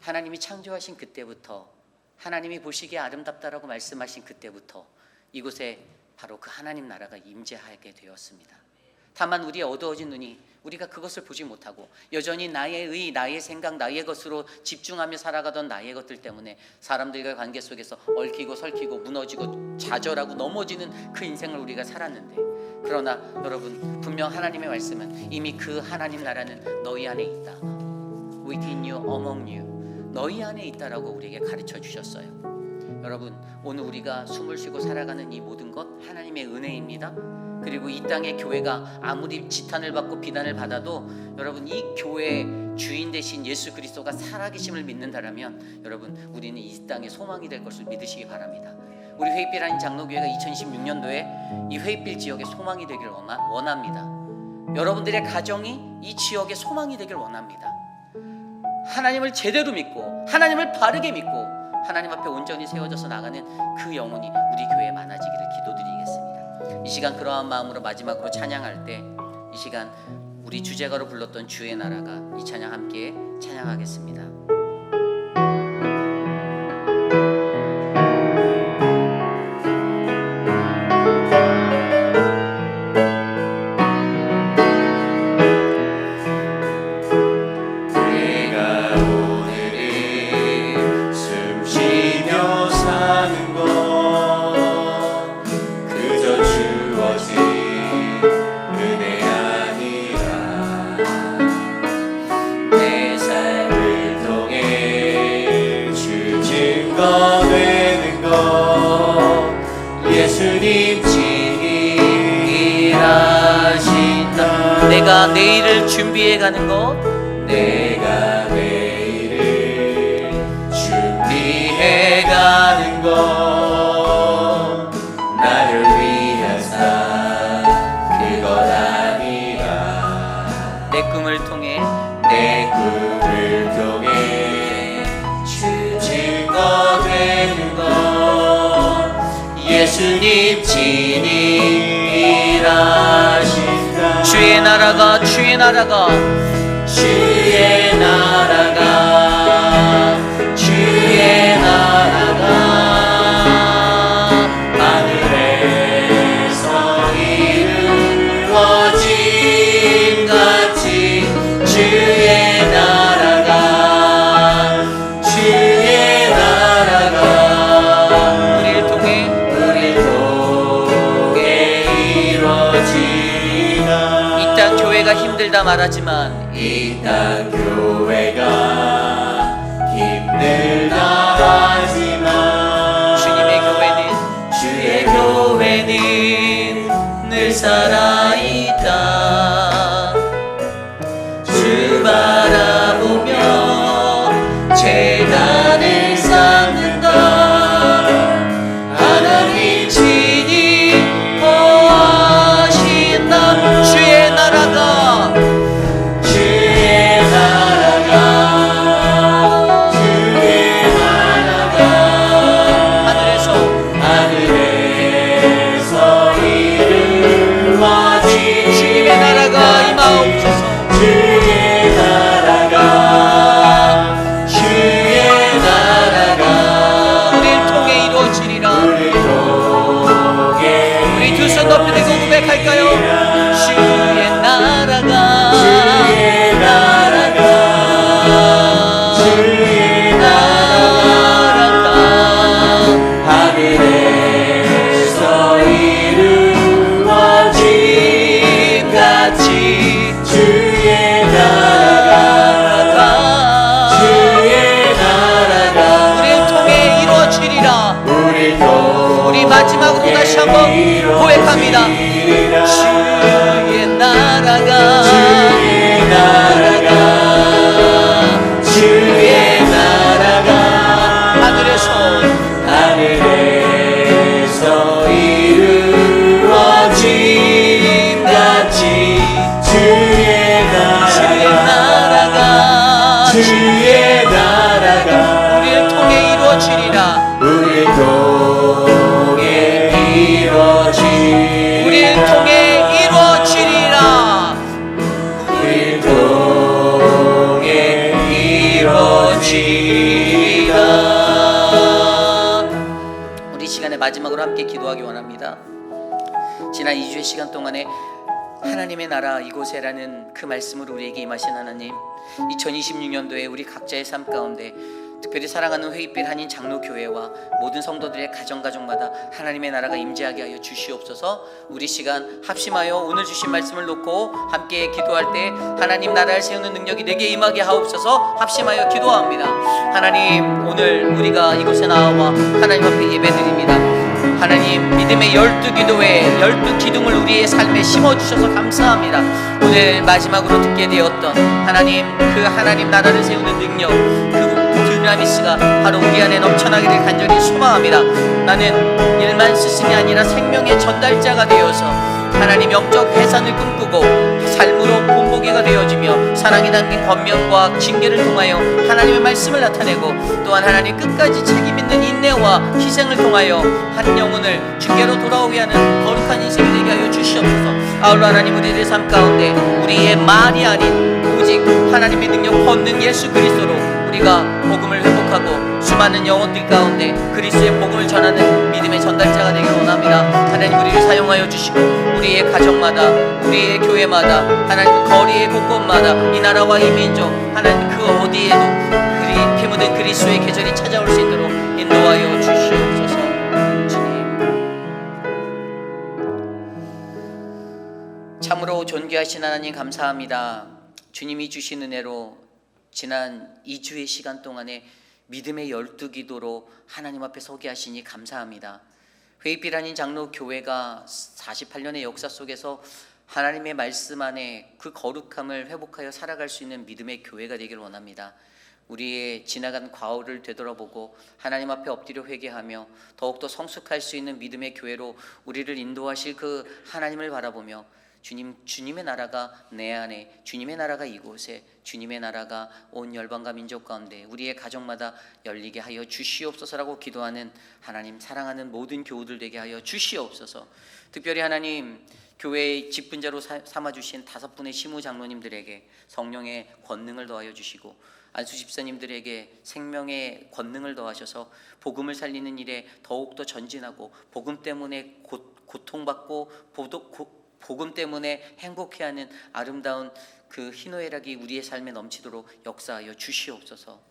하나님이 창조하신 그때부터, 하나님이 보시기에 아름답다라고 말씀하신 그때부터 이곳에 바로 그 하나님 나라가 임재하게 되었습니다. 다만 우리의 어두워진 눈이 우리가 그것을 보지 못하고 여전히 나의 의, 나의 생각, 나의 것으로 집중하며 살아가던 나의 것들 때문에 사람들과의 관계 속에서 얽히고 설키고 무너지고 좌절하고 넘어지는 그 인생을 우리가 살았는데, 그러나 여러분, 분명 하나님의 말씀은 이미 그 하나님 나라는 너희 안에 있다. Within you, among you. 너희 안에 있다라고 우리에게 가르쳐 주셨어요. 여러분, 오늘 우리가 숨을 쉬고 살아가는 이 모든 것 하나님의 은혜입니다. 그리고 이 땅의 교회가 아무리 지탄을 받고 비난을 받아도 여러분, 이 교회의 주인 되신 예수 그리스도가 살아계심을 믿는다라면 여러분, 우리는 이 땅의 소망이 될 것을 믿으시기 바랍니다. 우리 회입빌 한인 장로교회가 2026년도에 이 회입빌 지역의 소망이 되기를 원합니다. 여러분들의 가정이 이 지역의 소망이 되기를 원합니다. 하나님을 제대로 믿고 하나님을 바르게 믿고 하나님 앞에 온전히 세워져서 나가는 그 영혼이 우리 교회에 많아지기를 기도드리겠습니다. 이 시간 그러한 마음으로 마지막으로 찬양할 때, 이 시간 우리 주제가로 불렀던 주의 나라가, 이 찬양 함께 찬양하겠습니다. 내 삶을 증거 되는 것 예수님 진일하신다. 내가 내일을 준비해 가는 것, 내가 내일을 준비해 가는 것 나를 위한 삶 그것 아니라. 내 꿈을 통해 내 꿈을 통해 증거 되는 것 예수님 진일하신다. 주의 나라가 주의 나라가 주의 나라가 주의 나라가 하늘에서 이루어진 같이 주의 나라가 주의 나라가 우리를 통해 이루어지나. 이 땅 교회가 힘들다 말하지만 이 땅 교회가 힘들다 하지만 주의 교회는 늘 살아있다. 주 바라보며 재단을 쌓는다. 하나님 친히 보하신다. 주의 나라가 주의 나라가 주의 나라가 하늘에서 이루어진 주님의 나라가 임하옵소서. 주의 나라가 주의 나라가 우리를 통해 이루어지리라. 우리 두 손 높이 들고 고백할까요? 주의 나라가 주의 나라가 주의 나라가 하늘에서 이루어진 같이 주의 나라가 주의 나라가 우리를 통해 이루어지리라. 우리 마지막으로 다시 한번 고백합니다. 주의 나라가 주의 나라가 주의 나라가 하늘에서 이루어진 같이 주의 나라가 주의 나라가 우리를 통해 이루어지리라. 우리를 통해 이루어지리라. 우리를 통해 이루어지리라. 우리를 통해 이루어지리라. 우리 시간의 마지막으로 함께 기도하기 원합니다. 지난 2주의 시간 동안에 하나님의 나라 이곳에라는 그 말씀으로 우리에게 임하신 하나님, 2026년도에 우리 각자의 삶 가운데 특별히 사랑하는 회의빛 한인 장로교회와 모든 성도들의 가정마다 하나님의 나라가 임재하게 하여 주시옵소서. 우리 시간 합심하여 오늘 주신 말씀을 놓고 함께 기도할 때 하나님 나라를 세우는 능력이 내게 임하게 하옵소서. 합심하여 기도합니다. 하나님, 오늘 우리가 이곳에 나와 하나님 앞에 예배드립니다. 하나님, 믿음의 12기도에 12기둥을 우리의 삶에 심어주셔서 감사합니다. 오늘 마지막으로 듣게 되었던 하나님, 그 하나님 나라를 세우는 능력, 그 dynamis가 바로 우리 안에 넘쳐나기를 간절히 소망합니다. 나는 일만 스승이 아니라 생명의 전달자가 되어서 하나님 영적 해산을 꿈꾸고 삶으로 본보기가 되어지며 사랑이 담긴 권면과 징계를 통하여 하나님의 말씀을 나타내고 또한 하나님 끝까지 책임 있는 인내와 희생을 통하여 한 영혼을 주께로 돌아오게 하는 거룩한 인생이 되게 하여 주시옵소서. 아울러 하나님, 우리들의 삶 가운데 우리의 말이 아닌 오직 하나님의 능력 권능 예수 그리스도로 우리가 복음을 회복하고 수많은 영혼들 가운데 그리스도의 복음을 전하는 믿음의 전달자가 되기를 원합니다. 하나님, 우리를 사용하여 주시고 우리의 가정마다, 우리의 교회마다, 하나님 거리의 곳곳마다 이 나라와 이 민족, 하나님 그 어디에도 피 묻은 그리스도의 계절이 찾아올 수 있도록 인도하여 주시옵소서. 주님, 참으로 존귀하신 하나님 감사합니다. 주님이 주신 은혜로 지난 2주의 시간 동안에 믿음의 12기도로 하나님 앞에 서게 하시니 감사합니다. 회의빛 아닌 장로 교회가 48년의 역사 속에서 하나님의 말씀 안에 그 거룩함을 회복하여 살아갈 수 있는 믿음의 교회가 되기를 원합니다. 우리의 지나간 과오를 되돌아보고 하나님 앞에 엎드려 회개하며 더욱더 성숙할 수 있는 믿음의 교회로 우리를 인도하실 그 하나님을 바라보며 주님의 나라가 내 안에, 주님의 나라가 이곳에, 주님의 나라가 온 열방과 민족 가운데 우리의 가정마다 열리게 하여 주시옵소서라고 기도하는 하나님, 사랑하는 모든 교우들 되게 하여 주시옵소서. 특별히 하나님, 교회의 직분자로 삼아주신 5분의 시무 장로님들에게 성령의 권능을 더하여 주시고 안수 집사님들에게 생명의 권능을 더하셔서 복음을 살리는 일에 더욱더 전진하고 복음 때문에 고통받고 복음 때문에 행복해하는 아름다운 그 희노애락이 우리의 삶에 넘치도록 역사하여 주시옵소서.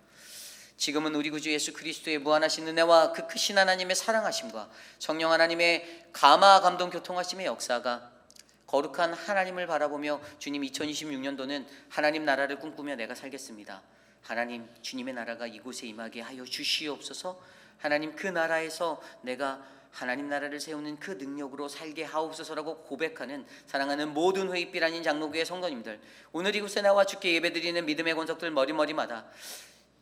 지금은 우리 구주 예수 그리스도의 무한하신 은혜와 그 크신 하나님의 사랑하심과 성령 하나님의 감화 감동 교통하심의 역사가 거룩한 하나님을 바라보며 주님 2026년도는 하나님 나라를 꿈꾸며 내가 살겠습니다. 하나님, 주님의 나라가 이곳에 임하게 하여 주시옵소서. 하나님, 그 나라에서 내가 하나님 나라를 세우는 그 능력으로 살게 하옵소서라고 고백하는 사랑하는 모든 회의빛 아닌 장로교회 성도님들, 오늘 이곳에 나와 주께 예배드리는 믿음의 권속들 머리마다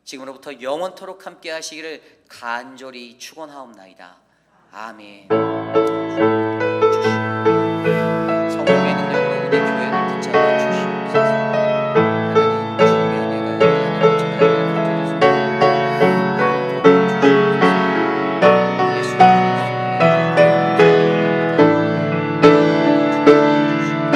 지금으로부터 영원토록 함께 하시기를 간절히 축원하옵나이다. 아멘.